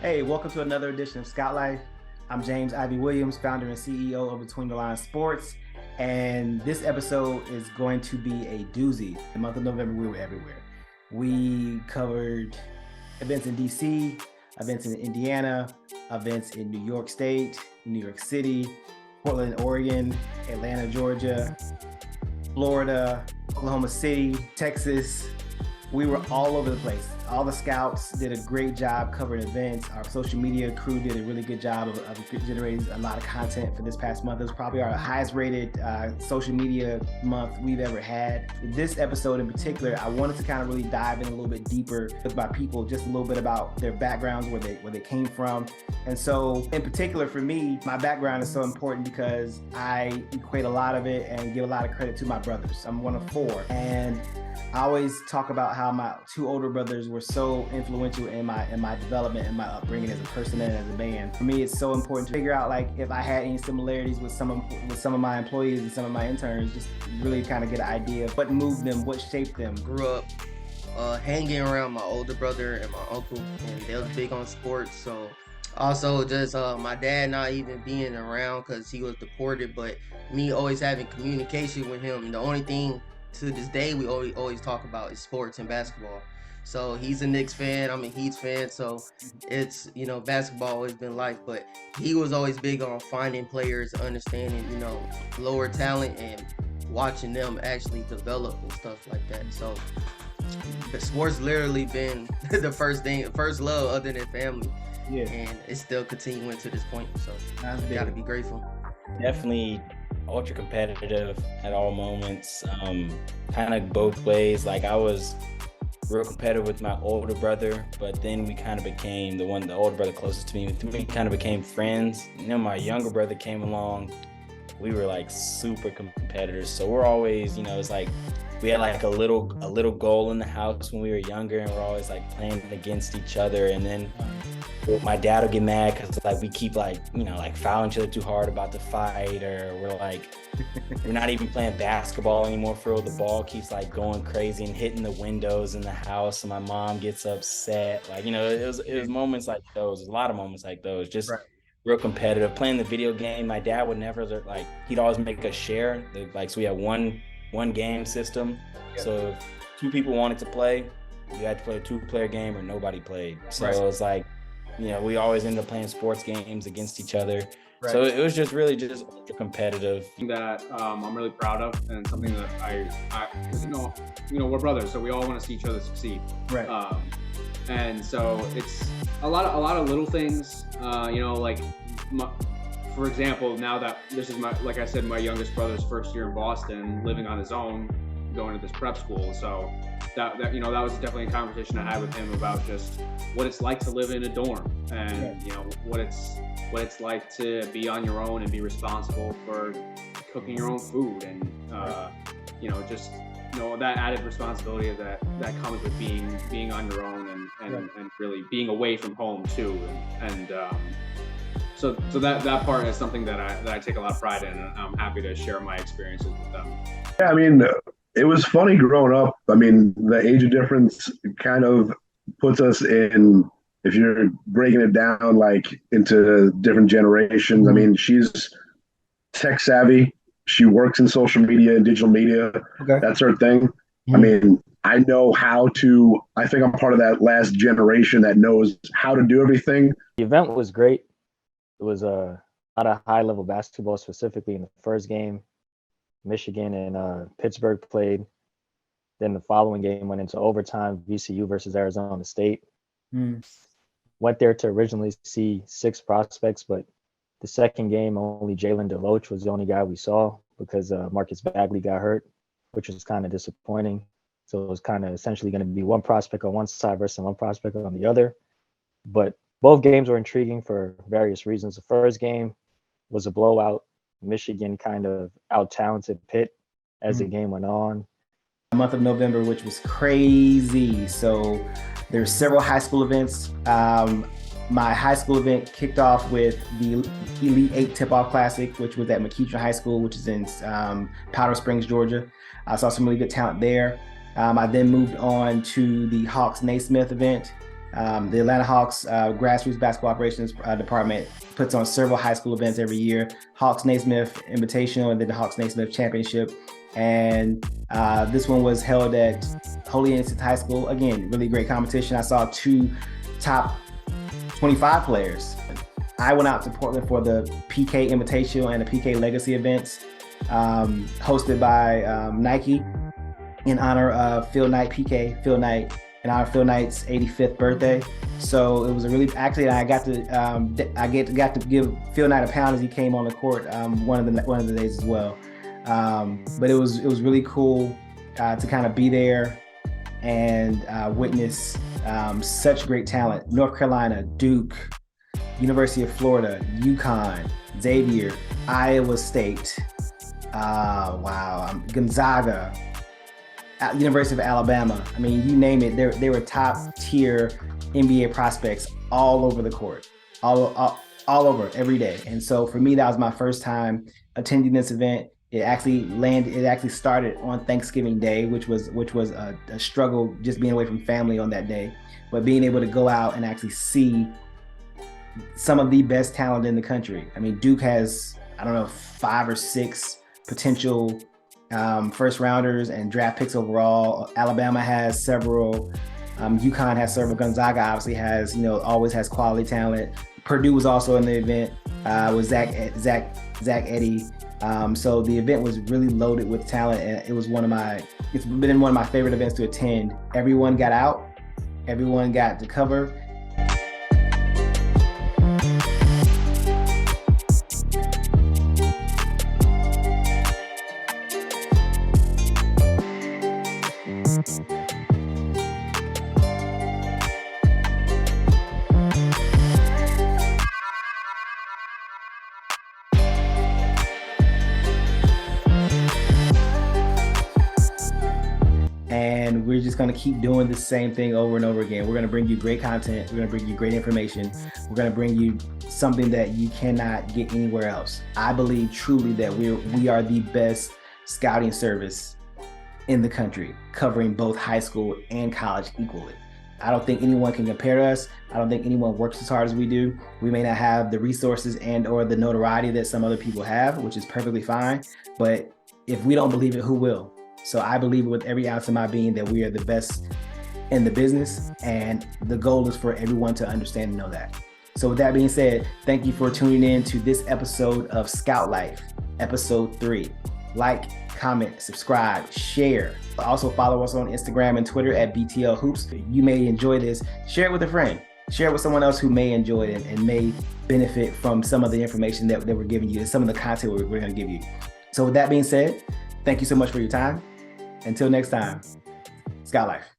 Hey, welcome to another edition of Scout Life. I'm James Ivy Williams, founder and CEO of Between the Lines Sports. And this episode is going to be a doozy. The month of November, we were everywhere. We covered events in DC, events in Indiana, events in New York State, New York City, Portland, Oregon, Atlanta, Georgia, Florida, Oklahoma City, Texas. We were all over the place. All the scouts did a great job covering events. Our social media crew did a really good job of generating a lot of content for this past month. It was probably our highest rated social media month we've ever had. This episode in particular, I wanted to kind of really dive in a little bit deeper with my people, just a little bit about their backgrounds, where they came from. And so in particular for me, my background is so important because I equate a lot of it and give a lot of credit to my brothers. I'm one of four. And I always talk about how my two older brothers were so influential in my development and my upbringing as a person and as a man. For me, it's so important to figure out like if I had any similarities with some of my employees and some of my interns, just really kind of get an idea of what moved them, what shaped them. Grew up hanging around my older brother and my uncle, and they was big on sports. So also just my dad not even being around because he was deported, but me always having communication with him. And the only thing to this day we always talk about is sports and basketball. So he's a Knicks fan, I'm a Heat fan, so it's, basketball always been life. But he was always big on finding players, understanding, lower talent and watching them actually develop and stuff like that. So sports literally been the first love other than family. Yeah. And it's still continuing to this point. So gotta be grateful. Definitely ultra competitive at all moments, kind of both ways. Like I was real competitive with my older brother, but then we kind of became the older brother closest to me, we kind of became friends. My younger brother came along, we were like super competitors. So we're always, it's like we had like a little goal in the house when we were younger, and we're always like playing against each other. And then my dad will get mad because like we keep like fouling each other too hard about the fight, or we're not even playing basketball anymore for real. The ball keeps like going crazy and hitting the windows in the house, and my mom gets upset. Like it was moments like those, a lot of moments like those, just right. Real competitive. Playing the video game, my dad would never he'd always make us share. So we had one game system. Yeah. So if two people wanted to play, you had to play a 2-player game or nobody played. So right. It was like, we always ended up playing sports games against each other. Right. So it was just really just competitive. That I'm really proud of, and something that I we're brothers, so we all want to see each other succeed. Right. And so it's a lot of little things. For example, now that this is my youngest brother's first year in Boston, living on his own, going to this prep school. So that was definitely a conversation I had with him about just what it's like to live in a dorm, and what it's like to be on your own and be responsible for cooking your own food, and that added responsibility that comes with being on your own and really being away from home too, so that part is something that I take a lot of pride in, and I'm happy to share my experiences with them. Yeah, I mean, it was funny growing up. I mean, the age of difference kind of puts us in, if you're breaking it down like into different generations. I mean, she's tech savvy. She works in social media and digital media. Okay. That's her thing. Mm-hmm. I mean, I think I'm part of that last generation that knows how to do everything. The event was great. It was a lot of high-level basketball, specifically in the first game. Michigan and Pittsburgh played. Then the following game went into overtime, VCU versus Arizona State. Went there to originally see 6 prospects, but the second game, only Jalen DeLoach was the only guy we saw because Marcus Bagley got hurt, which was kind of disappointing. So it was kind of essentially going to be one prospect on one side versus one prospect on the other. But both games were intriguing for various reasons. The first game was a blowout. Michigan kind of out-talented Pitt as the game went on. The month of November, which was crazy. So there's several high school events. My high school event kicked off with the Elite 8 Tip-Off Classic, which was at McEachern High School, which is in Powder Springs, Georgia. I saw some really good talent there. I then moved on to the Hawks Naismith event, The Atlanta Hawks grassroots basketball operations department puts on several high school events every year. Hawks Naismith Invitational and then the Hawks Naismith Championship. And this one was held at Holy Innocents High School. Again, really great competition. I saw 2 top 25 players. I went out to Portland for the PK Invitational and the PK Legacy events hosted by Nike in honor of Phil Knight, PK Phil Knight, in honor of Phil Knight's 85th birthday. So it was a really, actually I got to give Phil Knight a pound as he came on the court one of the days as well. But it was really cool to kind of be there and witness such great talent. North Carolina, Duke, University of Florida, UConn, Xavier, Iowa State, Gonzaga, University of Alabama. I mean, you name it, they were top tier NBA prospects all over the court, all over every day. And so for me, that was my first time attending this event. It actually started on Thanksgiving Day, which was a struggle just being away from family on that day, but being able to go out and actually see some of the best talent in the country. I mean, Duke has, 5 or 6 potential first rounders and draft picks overall. Alabama has several. UConn has several. Gonzaga obviously has, always has quality talent. Purdue was also in the event with Zach Edey. So the event was really loaded with talent, and it's been one of my favorite events to attend. Everyone got out, everyone got to cover. And we're just going to keep doing the same thing over and over again. We're going to bring you great content. We're going to bring you great information. We're going to bring you something that you cannot get anywhere else. I believe truly that we are the best scouting service in the country, covering both high school and college equally. I don't think anyone can compare to us. I don't think anyone works as hard as we do. We may not have the resources and or the notoriety that some other people have, which is perfectly fine. But if we don't believe it, who will? So I believe with every ounce of my being that we are the best in the business, and the goal is for everyone to understand and know that. So with that being said, thank you for tuning in to this episode of Scout Life, episode 3. Like, comment, subscribe, share. Also follow us on Instagram and Twitter at BTL Hoops. You may enjoy this. Share it with a friend. Share it with someone else who may enjoy it and may benefit from some of the information that we're giving you and some of the content we're going to give you. So with that being said, thank you so much for your time. Until next time, Scout Life.